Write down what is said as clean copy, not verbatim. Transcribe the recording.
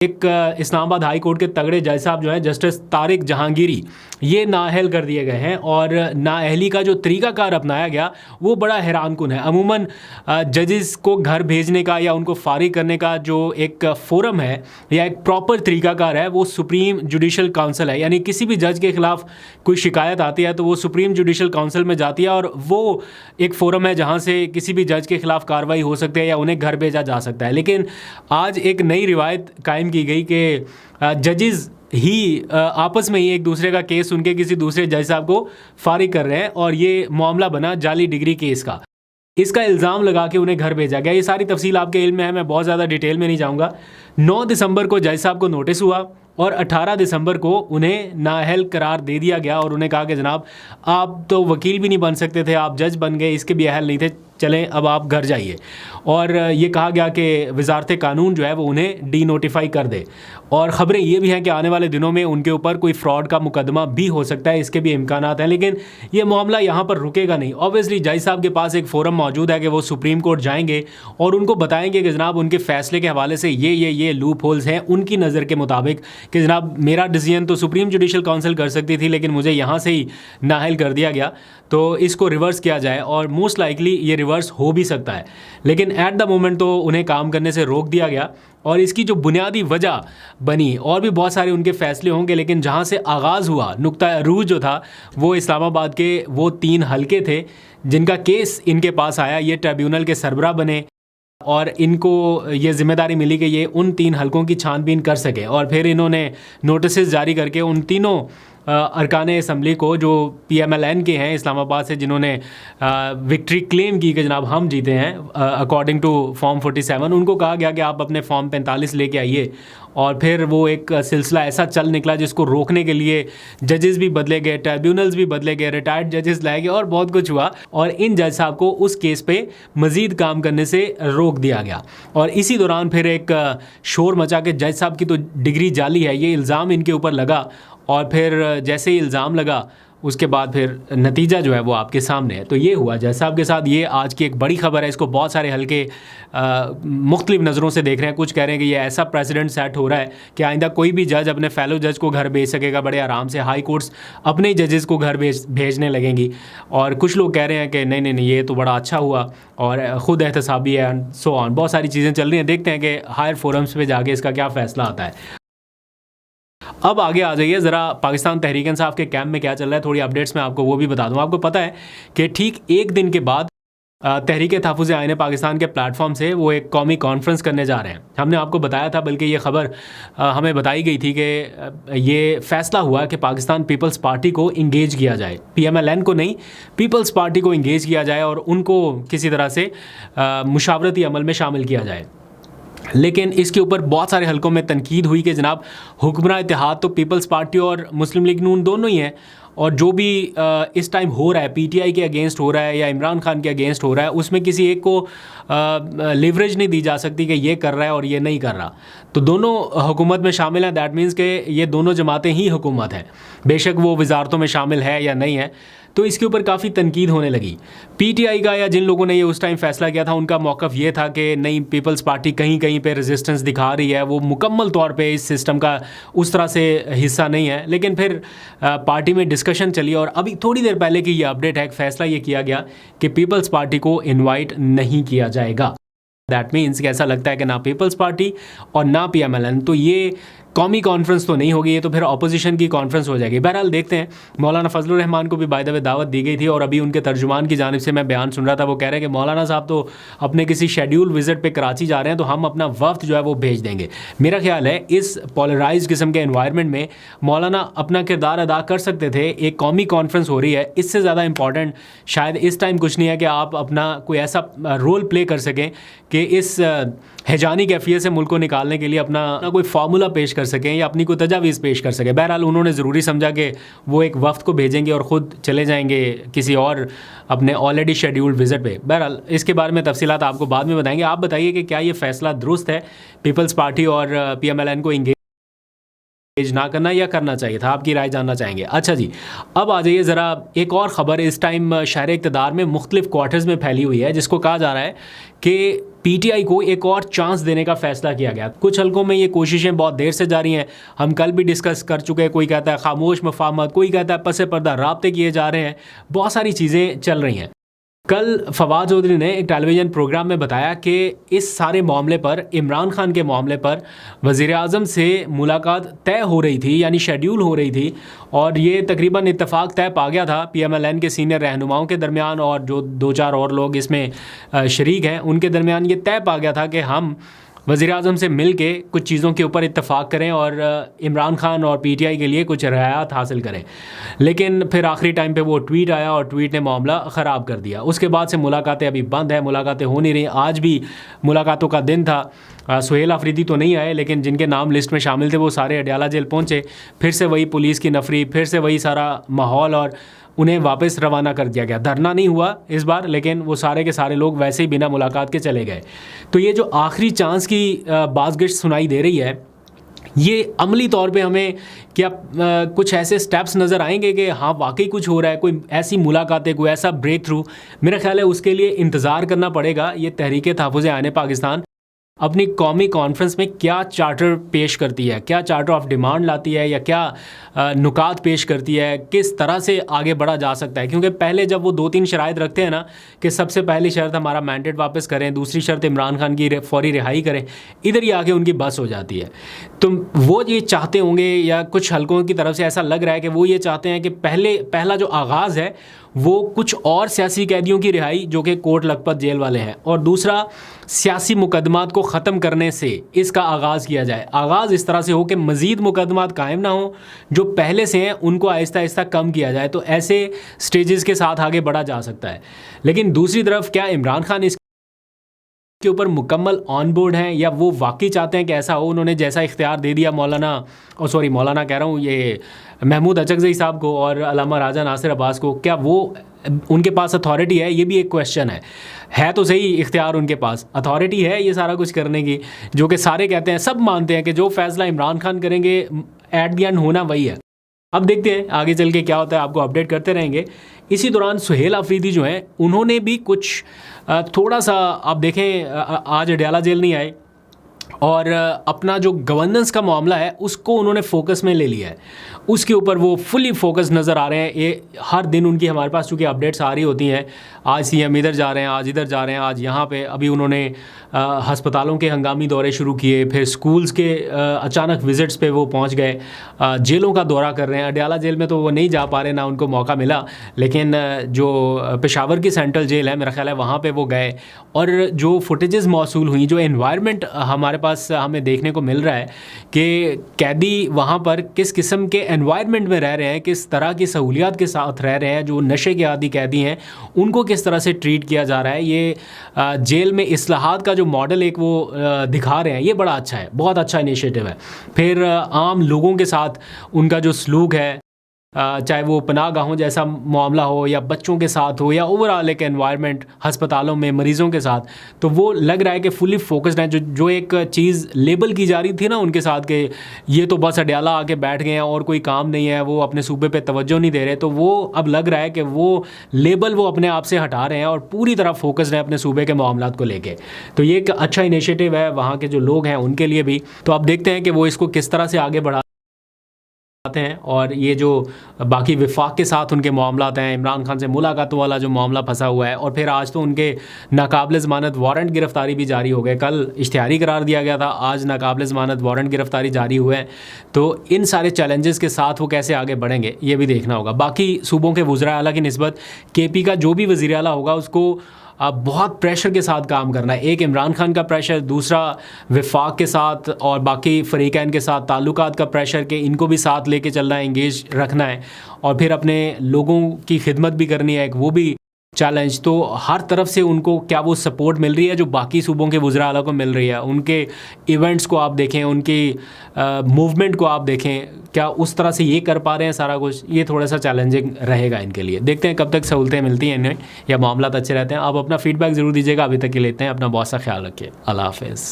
एक Islamabad high court के तगड़े जज साहब जो है जस्टिस तारिक जहांगीरी, ये नाअहल कर दिए गए हैं। और नाअहली का जो तरीक़ाकार अपनाया गया वो बड़ा हैरानकुन है। अमूमन जजेस को घर भेजने का या उनको फारिग करने का जो एक फ़ोरम है या एक प्रॉपर तरीक़ाकार है वो सुप्रीम जुडिशल काउंसिल है। यानी किसी भी जज के ख़िलाफ़ कोई शिकायत आती है तो वो सुप्रीम जुडिशल काउंसिल में जाती है और वो एक फ़ोरम है जहाँ से किसी भी जज के ख़िलाफ़ कार्रवाई हो सकती है या उन्हें घर भेजा जा सकता है। लेकिन आज एक नई रिवायत कायम की गई कि जजेस ही आपस में ही एक दूसरे का केस सुन के किसी दूसरे जज साहब को फारिग कर रहे हैं और ये मामला बना जाली डिग्री केस का। इसका इल्ज़ाम लगा के उन्हें घर भेजा गया। ये सारी तफसील आपके इल्म में है, मैं बहुत ज़्यादा डिटेल में नहीं जाऊँगा। 9 दिसंबर को जज साहब को नोटिस हुआ और 18 दिसंबर को उन्हें नाअहल करार दे दिया गया और उन्हें कहा कि जनाब आप तो वकील भी नहीं बन सकते थे, आप जज बन गए, इसके भी अहल नहीं थे, चलें अब आप घर जाइए। और ये कहा गया कि वजारत कानून जो है वो उन्हें डी नोटिफाई कर दे। और ख़बरें ये भी हैं कि आने वाले दिनों में उनके ऊपर कोई फ्रॉड का मुकदमा भी हो सकता है, इसके भी इम्कानात हैं। लेकिन ये मामला यहाँ पर रुकेगा नहीं। ऑब्वियसली जज साहब के पास एक फ़ोरम मौजूद है कि वो सुप्रीम कोर्ट जाएंगे और उनको बताएंगे कि जनाब उनके फ़ैसले के हवाले से ये लूप होल्स हैं उनकी नज़र के मुताबिक, कि जनाब मेरा डिसीजन तो सुप्रीम जुडिशल काउंसिल कर सकती थी लेकिन मुझे यहाँ से ही नाअहल कर दिया गया, तो इसको रिवर्स किया जाए। और मोस्ट लाइकली ये रिवर्स हो भी सकता है, लेकिन एट द मोमेंट तो उन्हें काम करने से रोक दिया गया। और इसकी जो बुनियादी वजह बनी, और भी बहुत सारे उनके फ़ैसले होंगे, लेकिन जहाँ से आगाज़ हुआ, नुक्ता रूज जो था वो इस्लामाबाद के वो 3 हलके थे जिनका केस इनके पास आया। ये ट्रिब्यूनल के सरबराह बने और इनको ये ज़िम्मेदारी मिली कि ये उन 3 हलकों की छानबीन कर सकें। और फिर इन्होंने नोटिस जारी करके उन तीनों अरकान असम्बली को जो PMLN के हैं इस्लामाबाद से, जिन्होंने विक्ट्री क्लेम की कि जनाब हम जीते हैं अकॉर्डिंग टू फॉर्म 47, उनको कहा गया कि आप अपने फॉर्म 45 लेके आइए। और फिर वो एक सिलसिला ऐसा चल निकला जिसको रोकने के लिए जजेस भी बदले गए, ट्रिब्यूनल्स भी बदले गए, रिटायर्ड जजेस लाए गए और बहुत कुछ हुआ। और इन जज साहब को उस केस पे मज़ीद काम करने से रोक दिया गया। और इसी दौरान फिर एक शोर मचा के जज साहब की तो डिग्री जाली है, ये इल्ज़ाम इनके ऊपर लगा। और फिर जैसे ही इल्ज़ाम लगा उसके बाद फिर नतीजा जो है वो आपके सामने है। तो ये हुआ जज साहब के साथ। ये आज की एक बड़ी खबर है, इसको बहुत सारे हल्के मुख्तलिफ नज़रों से देख रहे हैं। कुछ कह रहे हैं कि ये ऐसा प्रेसिडेंट सेट हो रहा है कि आइंदा कोई भी जज अपने फेलो जज को घर भेज सकेगा बड़े आराम से, हाई कोर्ट्स अपने ही जजेस को घर भेजने लगेंगी। और कुछ लोग कह रहे हैं कि नहीं नहीं नहीं, ये तो बड़ा अच्छा हुआ और ख़ुद एहतसाबी है, सो ऑन, बहुत सारी चीज़ें चल रही हैं। देखते हैं कि हायर फोरम्स पे जाके इसका क्या फ़ैसला आता है। अब आगे आ जाइए ज़रा, पाकिस्तान तहरीक इंसाफ के कैंप में क्या चल रहा है, थोड़ी अपडेट्स मैं आपको वो भी बता दूँ। आपको पता है कि ठीक एक दिन के बाद तहरीक तहफ़्फ़ुज़ आईन पाकिस्तान के प्लेटफॉर्म से वो एक कौमी कॉन्फ्रेंस करने जा रहे हैं। हमने आपको बताया था, बल्कि ये ख़बर हमें बताई गई थी कि ये फ़ैसला हुआ कि पाकिस्तान पीपल्स पार्टी को इंगेज किया जाए, PMLN को नहीं, पीपल्स पार्टी को इंगेज किया जाए और उनको किसी तरह से मुशावरती अमल में शामिल किया जाए। लेकिन इसके ऊपर बहुत सारे हलकों में तनकीद हुई कि जनाब हुक्मरान इत्तेहाद तो पीपल्स पार्टी और मुस्लिम लीग नून दोनों ही हैं, और जो भी इस टाइम हो रहा है PTI के अगेंस्ट हो रहा है या इमरान खान के अगेंस्ट हो रहा है, उसमें किसी एक को लिवरेज नहीं दी जा सकती कि ये कर रहा है और ये नहीं कर रहा। तो दोनों हुकूमत में शामिल हैं, दैट मीन्स कि ये दोनों जमातें ही हुकूमत हैं, बेशक वो वजारतों में शामिल है या नहीं है। तो इसके ऊपर काफ़ी तनकीद होने लगी। PTI का या जिन लोगों ने ये उस टाइम फ़ैसला किया था उनका मौक़िफ़ ये था कि नहीं, पीपल्स पार्टी कहीं कहीं पे रेजिस्टेंस दिखा रही है, वो मुकम्मल तौर पे इस सिस्टम का उस तरह से हिस्सा नहीं है। लेकिन फिर पार्टी में डिस्कशन चली और अभी थोड़ी देर पहले की ये अपडेट है, एक फ़ैसला ये किया गया कि पीपल्स पार्टी को इन्वाइट नहीं किया जाएगा। दैट मीन्स कि ऐसा लगता है कि ना पीपल्स पार्टी और ना PMLN, तो ये कौमी कॉन्फ्रेंस तो नहीं होगी, ये तो फिर अपोजिशन की कॉन्फ्रेंस हो जाएगी। बहरहाल देखते हैं। मौलाना फजलुर रहमान को भी बाय द वे दावत दी गई थी और अभी उनके तर्जुमान की जानिब से मैं बयान सुन रहा था, वो कह रहे हैं कि मौलाना साहब तो अपने किसी शेड्यूल विज़िट पे कराची जा रहे हैं, तो हम अपना वफ्द जो है वो भेज देंगे। मेरा ख्याल है इस पोलराइज किस्म के एनवायरनमेंट में मौलाना अपना किरदार अदा कर सकते थे। एक कौमी कॉन्फ्रेंस हो रही है, इससे ज़्यादा इंपॉर्टेंट शायद इस टाइम कुछ नहीं है कि आप अपना कोई ऐसा रोल प्ले कर सकें कि इस हैजानी कैफियत से मुल्क को निकालने के लिए अपना कोई फार्मूला पेश कर सकें या अपनी कोई तजावीज़ पेश कर सकें। बहरहाल उन्होंने ज़रूरी समझा कि वो एक वफ्द को भेजेंगे और ख़ुद चले जाएंगे किसी और अपने ऑलरेडी शेड्यूल्ड विज़िट पे। बहरहाल इसके बारे में तफसीलात आपको बाद में बताएंगे। आप बताइए कि क्या ये फ़ैसला दुरुस्त है पीपल्स पार्टी और PMLN को इंगेज ना करना, या करना चाहिए था? आपकी राय जानना चाहेंगे। अच्छा जी, अब आ जाइए ज़रा, एक और ख़बर इस टाइम शहर इक़्तिदार में मुख्तलिफ़ क्वार्टर्स में फैली हुई है, जिसको कहा जा रहा है कि पीटीआई को एक और चांस देने का फैसला किया गया। कुछ हलकों में ये कोशिशें बहुत देर से जारी हैं, हम कल भी डिस्कस कर चुके हैं। कोई कहता है खामोश मफाहमत, कोई कहता है पसे पर्दा राब्ते किए जा रहे हैं, बहुत सारी चीज़ें चल रही हैं। कल फवाद चौधरी ने एक टेलीविज़न प्रोग्राम में बताया कि इस सारे मामले पर, इमरान खान के मामले पर वज़ीर आज़म से मुलाकात तय हो रही थी, यानी शेड्यूल हो रही थी, और ये तकरीबन इत्तेफाक तय पा गया था पीएमएलएन के सीनियर रहनुमाओं के दरमियान और जो 2-4 और लोग इसमें शरीक हैं उनके दरमियान ये तय पा गया था कि हम वज़ीर आज़म से मिल के कुछ चीज़ों के ऊपर इत्तेफाक करें और इमरान खान और पीटीआई के लिए कुछ रियायत हासिल करें। लेकिन फिर आखिरी टाइम पे वो ट्वीट आया और ट्वीट ने मामला ख़राब कर दिया। उसके बाद से मुलाकातें अभी बंद है, मुलाकातें हो नहीं रही। आज भी मुलाकातों का दिन था। सुहेल अफरीदी तो नहीं आए, लेकिन जिनके नाम लिस्ट में शामिल थे वो सारे अडयाला जेल पहुँचे। फिर से वही पुलिस की नफरी, फिर से वही सारा माहौल, और उन्हें वापस रवाना कर दिया गया। धरना नहीं हुआ इस बार, लेकिन वो सारे के सारे लोग वैसे ही बिना मुलाकात के चले गए। तो ये जो आखिरी चांस की बाज़गिश्त सुनाई दे रही है, ये अमली तौर पे हमें क्या कुछ ऐसे स्टेप्स नज़र आएंगे कि हाँ वाकई कुछ हो रहा है, कोई ऐसी मुलाकातें, कोई ऐसा ब्रेक थ्रू? मेरा ख्याल है उसके लिए इंतज़ार करना पड़ेगा। ये तहरीक तहफ़्फ़ुज़ आईन पाकिस्तान अपनी कौमी कॉन्फ्रेंस में क्या चार्टर पेश करती है, क्या चार्टर ऑफ डिमांड लाती है, या क्या नुकात पेश करती है, किस तरह से आगे बढ़ा जा सकता है। क्योंकि पहले जब वो 2-3 शराइत रखते हैं ना कि सबसे पहली शर्त हमारा मैंडेट वापस करें, दूसरी शर्त इमरान खान की फौरी रिहाई करें, इधर ही आके उनकी बस हो जाती है। तो वो ये चाहते होंगे, या कुछ हलकों की तरफ से ऐसा लग रहा है कि वो ये चाहते हैं कि पहला जो आगाज़ है वो कुछ और सियासी कैदियों की रिहाई जो कि कोट लखपत जेल वाले हैं, और दूसरा सियासी मुकदमात को ख़त्म करने से इसका आगाज़ किया जाए। आगाज़ इस तरह से हो कि मज़ीद मुकदमात कायम ना हो, जो पहले से हैं उनको आहिस्ता आहिस्ता कम किया जाए। तो ऐसे स्टेजेस के साथ आगे बढ़ा जा सकता है। लेकिन दूसरी तरफ क्या इमरान खान के ऊपर मुकम्मल ऑन बोर्ड हैं, या वो वाकई चाहते हैं कि ऐसा हो? उन्होंने जैसा इख्तियार दे दिया मौलाना कह रहा हूँ, ये महमूद अचकज़ई साहब को और अल्लामा राजा नासिर अब्बास को, क्या वो उनके पास अथॉरिटी है? ये भी एक क्वेश्चन है तो सही इख्तियार उनके पास, अथॉरिटी है ये सारा कुछ करने की, जो कि सारे कहते हैं, सब मानते हैं कि जो फैसला इमरान खान करेंगे एट द एंड होना वही है। अब देखते हैं आगे चल के क्या होता है, आपको अपडेट करते रहेंगे। इसी दौरान सुहेल अफरीदी जो हैं उन्होंने भी कुछ थोड़ा सा, आप देखें आज अडयाला जेल नहीं आए, और अपना जो गवर्नेंस का मामला है उसको उन्होंने फोकस में ले लिया है, उसके ऊपर वो फुली फोकस नज़र आ रहे हैं। ये हर दिन उनकी हमारे पास चूँकि अपडेट्स आ रही होती हैं, आज सीएम इधर जा रहे हैं, आज इधर जा रहे हैं, आज यहाँ पे, अभी उन्होंने हस्पतालों के हंगामी दौरे शुरू किए, फिर स्कूल्स के अचानक विज़िट्स पे वो पहुँच गए, जेलों का दौरा कर रहे हैं। अडयाला जेल में तो वो नहीं जा पा रहे, ना उनको मौका मिला, लेकिन जो पेशावर की सेंट्रल जेल है मेरा ख्याल है वहाँ पर वो गए, और जो फुटेजेस मौसूल हुई, जो एनवायरनमेंट हमारे पास हमें देखने को मिल रहा है कि कैदी वहाँ पर किस किस्म के एनवायरनमेंट में रह रहे हैं, किस तरह की सहूलियात के साथ रह रहे हैं, जो नशे के आदी कैदी हैं उनको किस तरह से ट्रीट किया जा रहा है। ये जेल में इस्लाहात का जो मॉडल एक वो दिखा रहे हैं, ये बड़ा अच्छा है, बहुत अच्छा इनिशिएटिव है। फिर आम लोगों के साथ उनका जो सलूक है, चाहे वो पनाह गाहों जैसा मामला हो, या बच्चों के साथ हो, या ओवरऑल एक एनवायरनमेंट हस्पतालों में मरीज़ों के साथ, तो वो लग रहा है कि फुली फोकस्ड है। जो एक चीज़ लेबल की जा रही थी ना उनके साथ कि ये तो बस अडयाला आके बैठ गए हैं और कोई काम नहीं है, वो अपने सूबे पे तवज्जो नहीं दे रहे, तो वो अब लग रहा है कि वो लेबल वो अपने आप से हटा रहे हैं और पूरी तरह फोकस्ड है अपने सूबे के मामलात को लेके। तो ये एक अच्छा इनिशिएटिव है वहाँ के जो लोग हैं उनके लिए भी। तो अब देखते हैं कि वो इसको किस तरह से आगे बढ़ा हैं, और ये जो बाकी विफाक के साथ उनके मामलात हैं, इमरान खान से मुलाकातों वाला जो मामला फंसा हुआ है, और फिर आज तो उनके नाकाबिल ज़मानत वारंट गिरफ्तारी भी जारी हो गए। कल इश्तिहारी करार दिया गया था, आज नाकाबिल ज़मानत वारंट गिरफ्तारी जारी हुए हैं। तो इन सारे चैलेंजेस के साथ वो कैसे आगे बढ़ेंगे ये भी देखना होगा। बाकी सूबों के वज़ीर आला की निस्बत केपी का जो भी वज़ीर आला होगा उसको अब बहुत प्रेशर के साथ काम करना है। एक इमरान खान का प्रेशर, दूसरा विफाक के साथ और बाकी फ़रीक़ैन के साथ ताल्लुकात का प्रेशर कि इनको भी साथ लेके चलना है, इंगेज रखना है, और फिर अपने लोगों की खिदमत भी करनी है, एक वो भी चैलेंज। तो हर तरफ से उनको क्या वो सपोर्ट मिल रही है जो बाकी सूबों के वज़ीर आला को मिल रही है? उनके इवेंट्स को आप देखें, उनकी मूवमेंट को आप देखें, क्या उस तरह से ये कर पा रहे हैं सारा कुछ? ये थोड़ा सा चैलेंजिंग रहेगा इनके लिए। देखते हैं कब तक सहूलतें मिलती हैं इन्हें या मामला अच्छे रहते हैं। आप अपना फीडबैक ज़रूर दीजिएगा। अभी तक के लेते हैं, अपना बहुत सा ख्याल रखिए। अल्लाह हाफ़िज़।